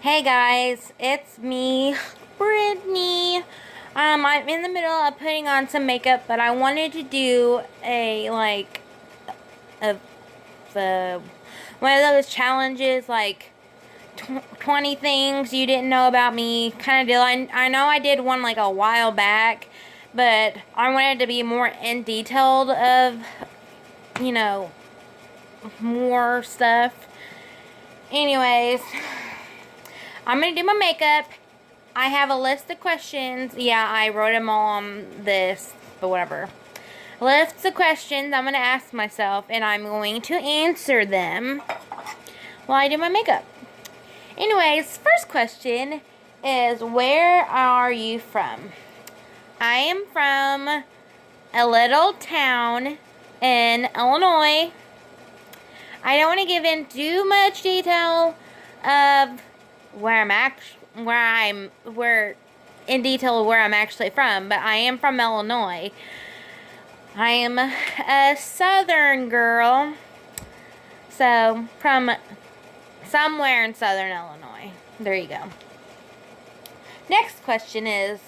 Hey guys, it's me, Brittany. I'm in the middle of putting on some makeup, but I wanted to do a the one of those challenges, like 20 things you didn't know about me kind of deal. I know I did one like a while back, but I wanted to be more in detailed of, you know, more stuff. Anyways, I'm gonna do my makeup. I have a list of questions. Yeah, I wrote them all on this, but whatever. List of questions I'm gonna ask myself, and I'm going to answer them while I do my makeup. Anyways, first question is, where are you from? I am from a little town in Illinois. I don't want to give in too much detail of where I'm actually from, but I am from Illinois. I am a southern girl, so from somewhere in southern Illinois. There you go. Next question is,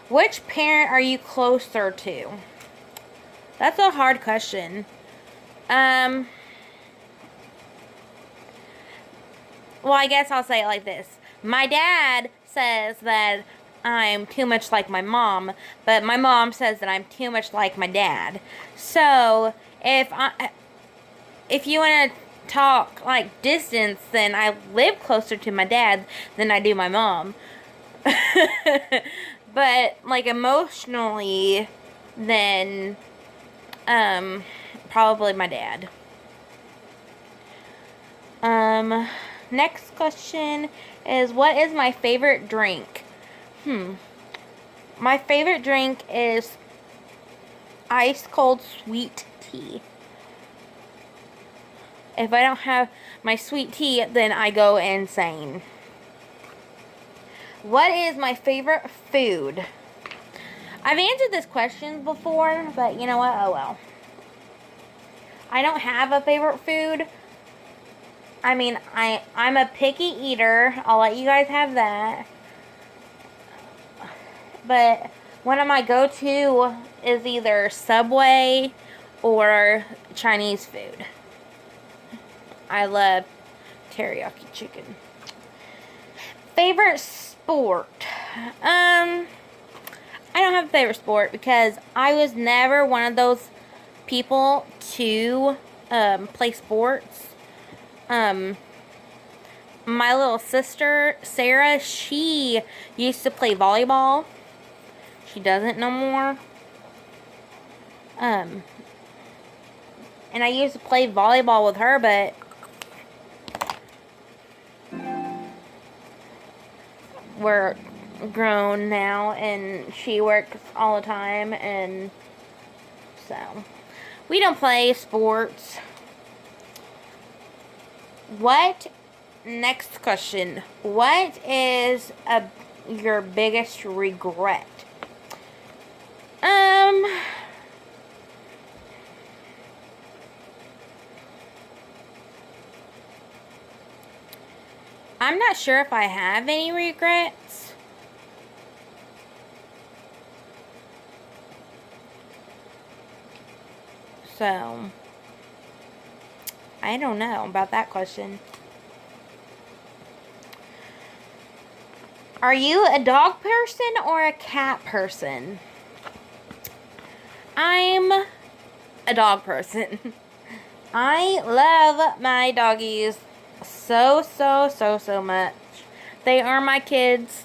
which parent are you closer to? That's a hard question. Well, I guess I'll say it like this. My dad says that I'm too much like my mom, but my mom says that I'm too much like my dad. So, if you want to talk like distance, then I live closer to my dad than I do my mom. But like emotionally, then probably my dad. Next question is, what is my favorite drink? My favorite drink is ice cold sweet tea. If I don't have my sweet tea, then I go insane. What is my favorite food? I've answered this question before, but you know what? Oh well. I don't have a favorite food. I mean, I'm a picky eater. I'll let you guys have that. But one of my go-to is either Subway or Chinese food. I love teriyaki chicken. Favorite sport? I don't have a favorite sport because I was never one of those people to play sports. My little sister, Sarah, she used to play volleyball. She doesn't no more. And I used to play volleyball with her, but we're grown now, and she works all the time, and so we don't play sports. Next question. What is your biggest regret? I'm not sure if I have any regrets. So, I don't know about that question. Are you a dog person or a cat person? I'm a dog person. I love my doggies so much. They are my kids.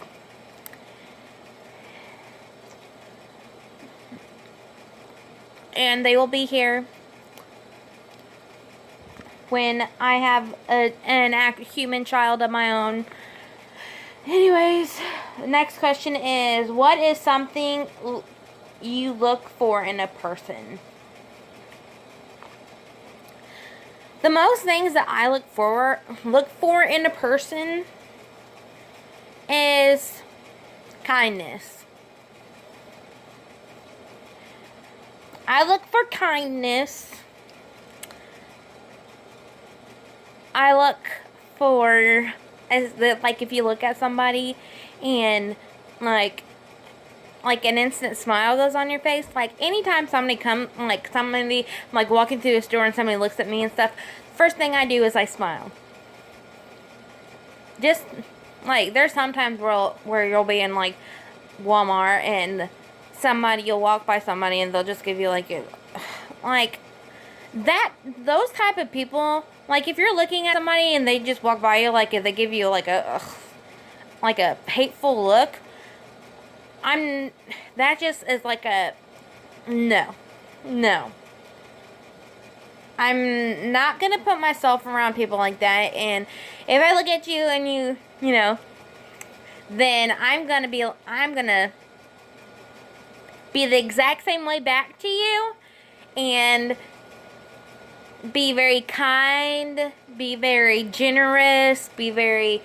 And they will be here when I have an human child of my own. Anyways, the next question is, what is something you look for in a person? The most things that I look for in a person is kindness. I look for kindness. I look for as the, like, if you look at somebody and like an instant smile goes on your face. Like, anytime somebody I'm like walking through a store and somebody looks at me and stuff, first thing I do is I smile. Just like, there's sometimes where you'll be in like Walmart and you'll walk by somebody and they'll just give you like those type of people. Like, if you're looking at somebody and they just walk by you, like if they give you like a hateful look, that just is like a no. I'm not gonna put myself around people like that. And if I look at you and you know, then I'm gonna be the exact same way back to you, and be very kind, be very generous, be very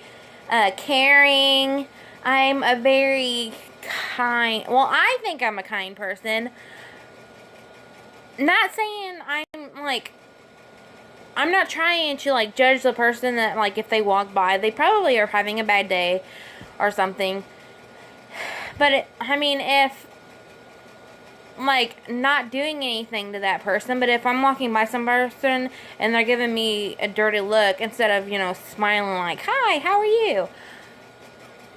caring. I'm a very kind, well, I think I'm a kind person. Not saying I'm not trying to like judge the person that, like, if they walk by, they probably are having a bad day or something. But I mean, if like not doing anything to that person, but if I'm walking by some person and they're giving me a dirty look, instead of, you know, smiling like, hi, how are you?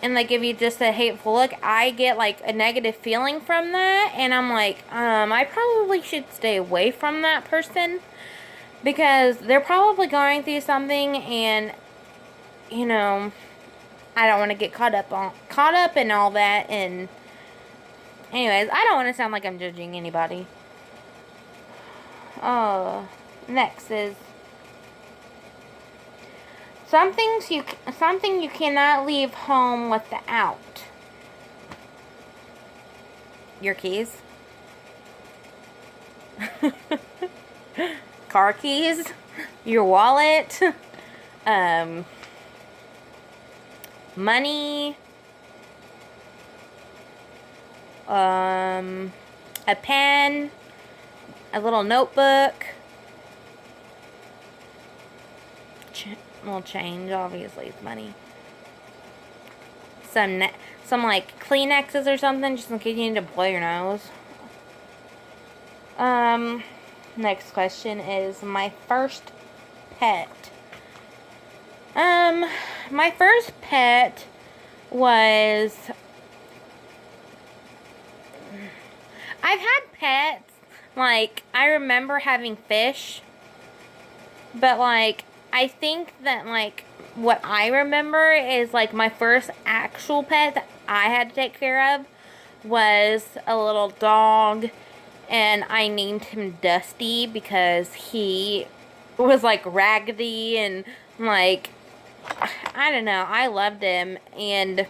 And they give you just a hateful look, I get like a negative feeling from that, and I'm like, I probably should stay away from that person, because they're probably going through something, and, you know, I don't want to get caught up in all that. And anyways, I don't want to sound like I'm judging anybody. Next is something you cannot leave home without. Your keys. Car keys. Your wallet. Money. A pen. A little notebook. Little change, obviously it's money. Some like Kleenexes or something, just in case you need to blow your nose. Next question is my first pet. My first pet was, I've had pets, like, I remember having fish, but like, I think that, like, what I remember is, like, my first actual pet that I had to take care of was a little dog, and I named him Dusty because he was, like, raggedy and, like, I don't know, I loved him, and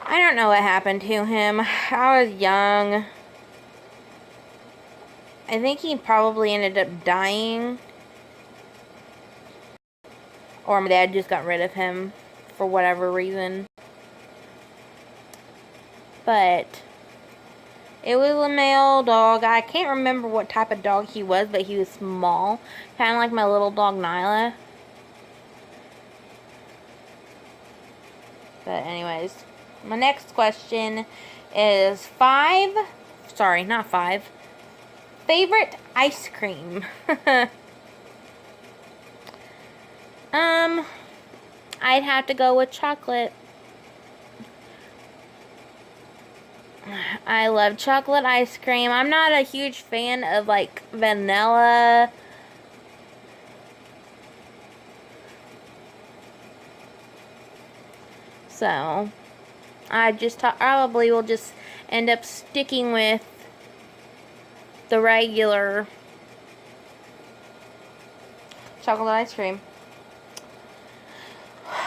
I don't know what happened to him. I was young. I think he probably ended up dying. Or my dad just got rid of him for whatever reason. But it was a male dog. I can't remember what type of dog he was, but he was small. Kind of like my little dog Nyla. But anyways, my next question is favorite ice cream. I'd have to go with chocolate. I love chocolate ice cream. I'm not a huge fan of, like, vanilla. So, I just probably will just end up sticking with the regular chocolate ice cream.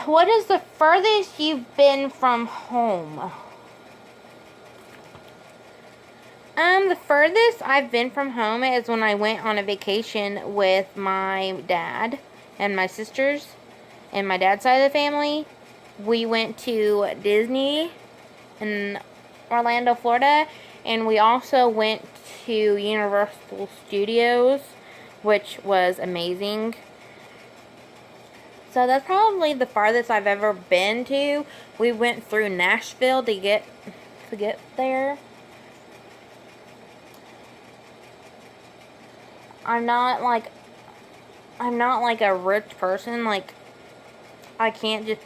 What is the furthest you've been from home? The furthest I've been from home is when I went on a vacation with my dad and my sisters and my dad's side of the family. We went to Disney in Orlando, Florida, and we also went to Universal Studios, which was amazing. So that's probably the farthest I've ever been to. We went through Nashville to get there. I'm not like a rich person. Like, I can't just,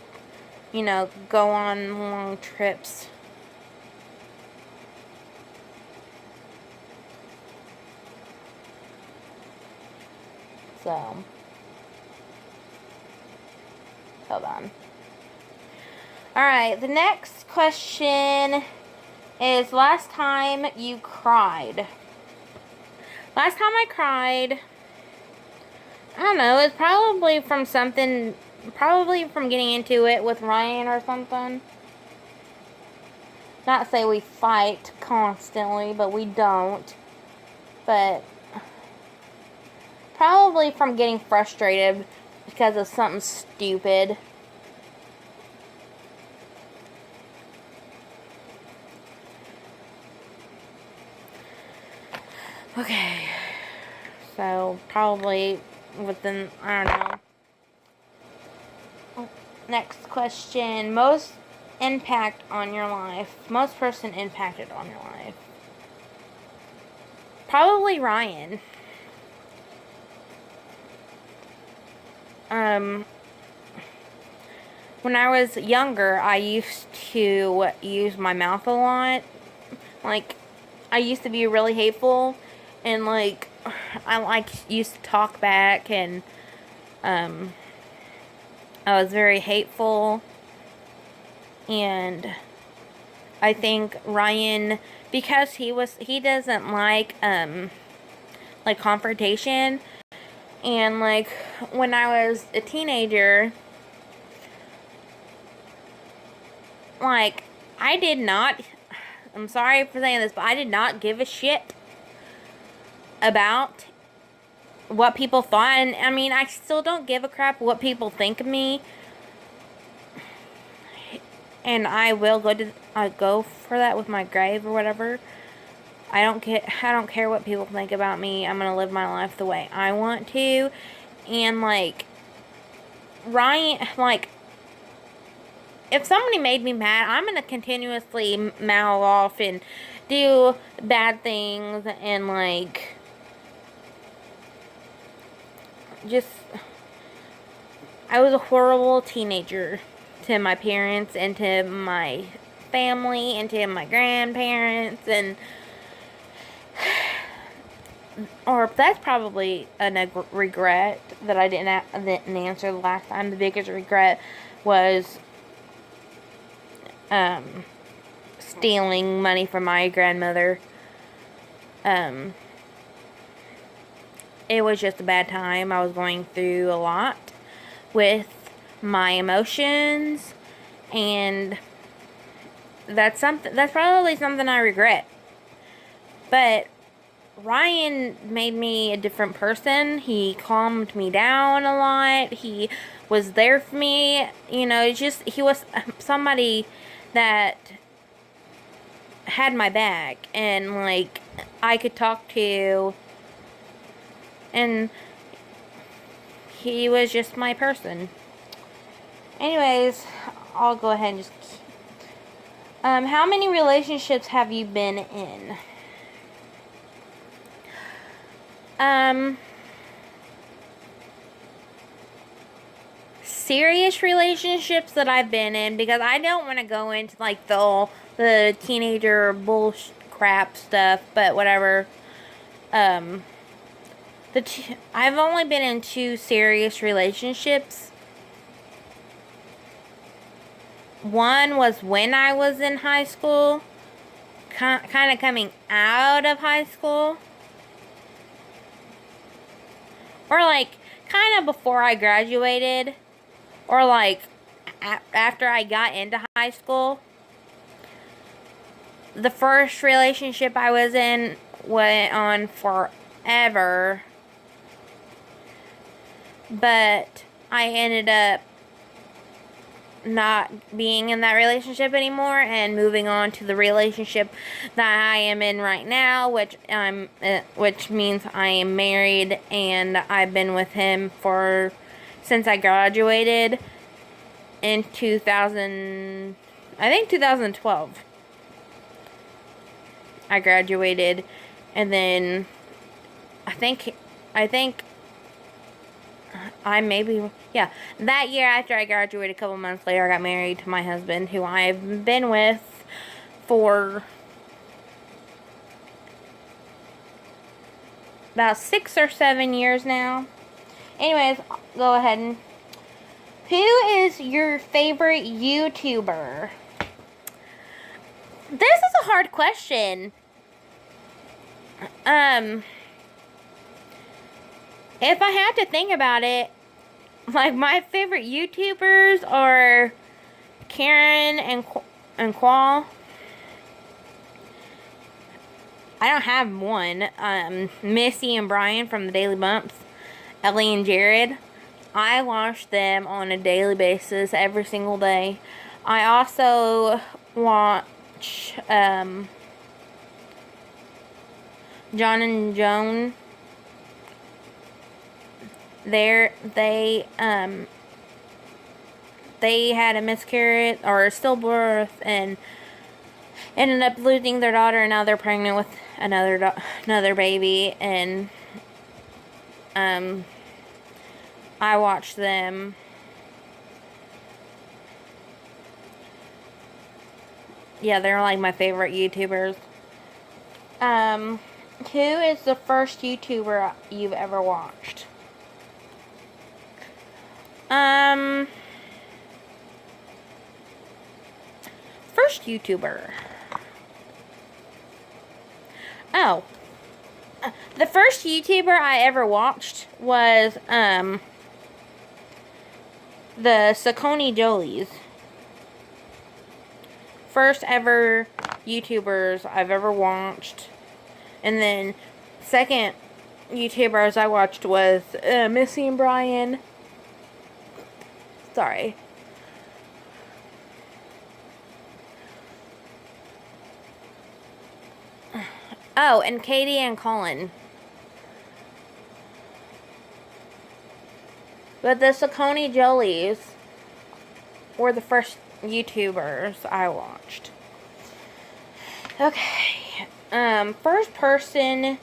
go on long trips. So, hold on. Alright, the next question is last time you cried. Last time I cried, I don't know, it's probably from something, probably from getting into it with Ryan or something. Not say we fight constantly, but we don't. But probably from getting frustrated because of something stupid. Okay. So, probably within, I don't know. Next question. Most impact on your life. Most person impacted on your life. Probably Ryan. When I was younger, I used to use my mouth a lot. Like, I used to be really hateful, and like, I used to talk back, and I was very hateful. And I think Ryan, because he doesn't like confrontation. And like, when I was a teenager, like, I'm sorry for saying this, but I did not give a shit about what people thought. And I mean, I still don't give a crap what people think of me. And I will go for that with my grave or whatever. I don't care what people think about me. I'm gonna live my life the way I want to. And like, Ryan, like, if somebody made me mad, I'm gonna continuously mouth off and do bad things and like, just, I was a horrible teenager to my parents and to my family and to my grandparents, and or that's probably a regret that I didn't answer the last time. The biggest regret was stealing money from my grandmother. It was just a bad time. I was going through a lot with my emotions, and that's probably something I regret. But Ryan made me a different person. He calmed me down a lot. He was there for me. He was somebody that had my back and like I could talk to, and he was just my person. Anyways, I'll go ahead and just how many relationships have you been in? Serious relationships that I've been in, because I don't want to go into like the teenager bullshit crap stuff, but whatever. I've only been in 2 serious relationships. One was when I was in high school, kind of coming out of high school. Or like, kind of before I graduated. Or like, after I got into high school. The first relationship I was in went on forever. But I ended up not being in that relationship anymore and moving on to the relationship that I am in right now, which means I am married, and I've been with him for since I graduated in 2012. I graduated, and then I think that year after I graduated, a couple months later, I got married to my husband, who I've been with for about 6 or 7 years now. Anyways, go ahead and... Who is your favorite YouTuber? This is a hard question. If I had to think about it, like, my favorite YouTubers are Karen and Qual. I don't have one. Missy and Brian from the Daily Bumps. Ellie and Jared. I watch them on a daily basis every single day. I also watch John and Joan. They had a miscarriage or a stillbirth and ended up losing their daughter, and now they're pregnant with another baby. And I watch them. Yeah, they're like my favorite YouTubers. Who is the first YouTuber you've ever watched? First YouTuber. Oh. The first YouTuber I ever watched was, the Saucony Jolies. First ever YouTubers I've ever watched. And then second YouTubers I watched was Missy and Brian. Sorry. Oh, and Katie and Colin. But the Saucony Jolies were the first YouTubers I watched. Okay. First person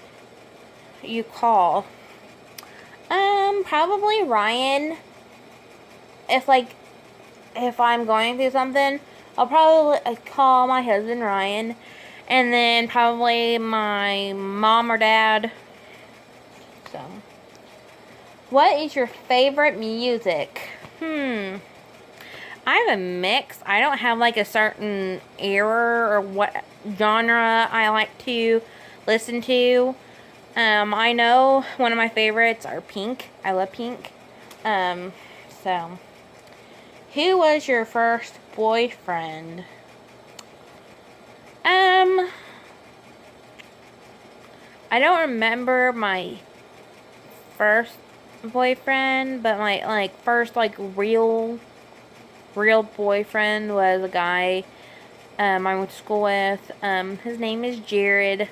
you call. Probably Ryan. If I'm going through something, I'll probably call my husband Ryan. And then probably my mom or dad. So, what is your favorite music? I have a mix. I don't have like a certain era or what genre I like to listen to. I know one of my favorites are Pink. I love Pink. So, who was your first boyfriend? I don't remember my first boyfriend, but my first real boyfriend was a guy I went to school with. His name is Jared,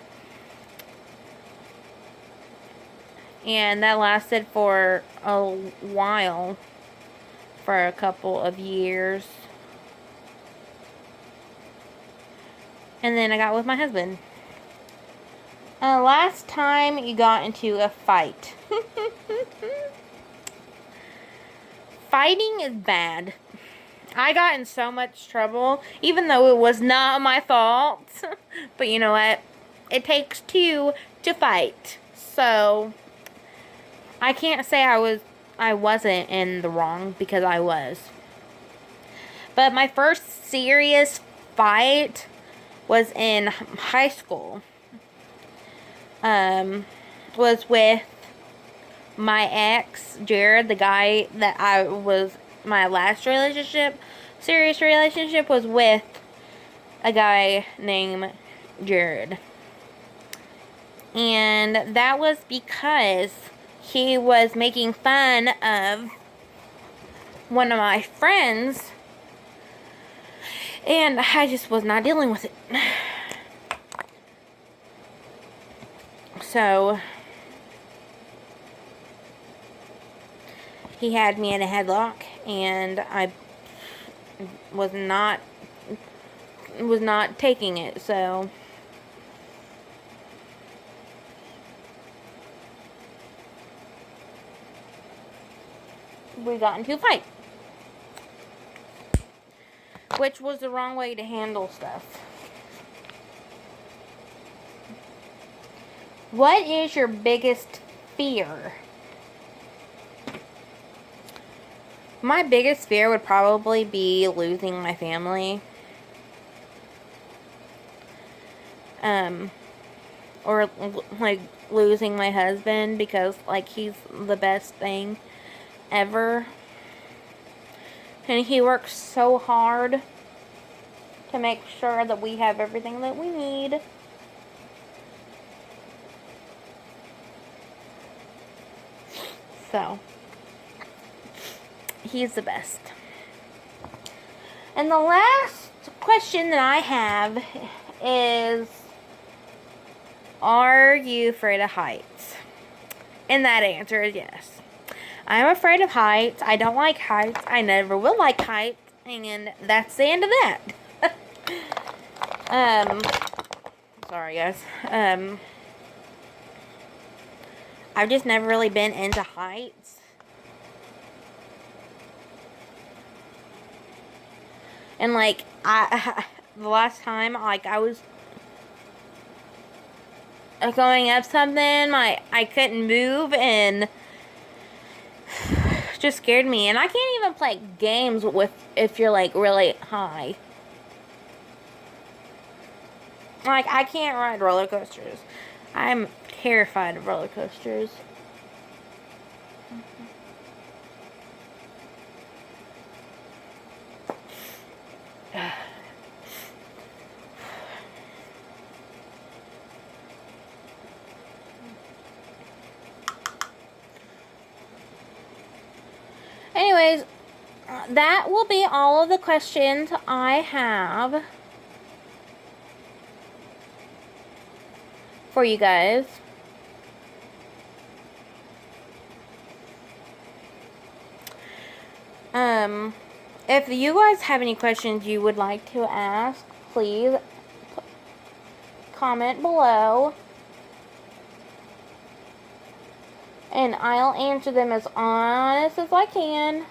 and that lasted for a while, for a couple of years, and then I got with my husband. Last time you got into a fight. Fighting is bad. I got in so much trouble, even though it was not my fault. But you know what? It takes two to fight. So, I can't say I wasn't in the wrong, because I was. But my first serious fight was in high school. Was with my ex, Jared, the guy that my last serious relationship was with a guy named Jared. And that was because he was making fun of one of my friends, and I just was not dealing with it. So, he had me in a headlock, and I was not taking it, so we got into a fight, which was the wrong way to handle stuff. What is your biggest fear? My biggest fear would probably be losing my family. Or like losing my husband, because like he's the best thing ever. And he works so hard to make sure that we have everything that we need. So, he's the best. And the last question that I have is, are you afraid of heights? And that answer is yes. I'm afraid of heights. I don't like heights. I never will like heights. And that's the end of that. Sorry guys. I've just never really been into heights. And like, the last time, like, I was going up something, I couldn't move, and just scared me. And I can't even play games if you're like really high. Like, I can't ride roller coasters. I'm terrified of roller coasters. Anyways, that will be all of the questions I have for you guys. If you guys have any questions you would like to ask, please comment below, and I'll answer them as honest as I can.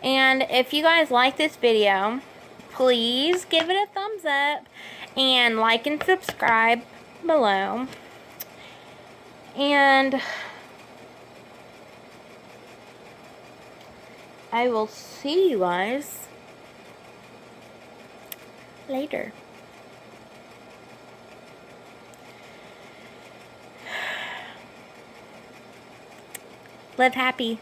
And if you guys like this video, please give it a thumbs up and like and subscribe below. And I will see you guys later. Live happy.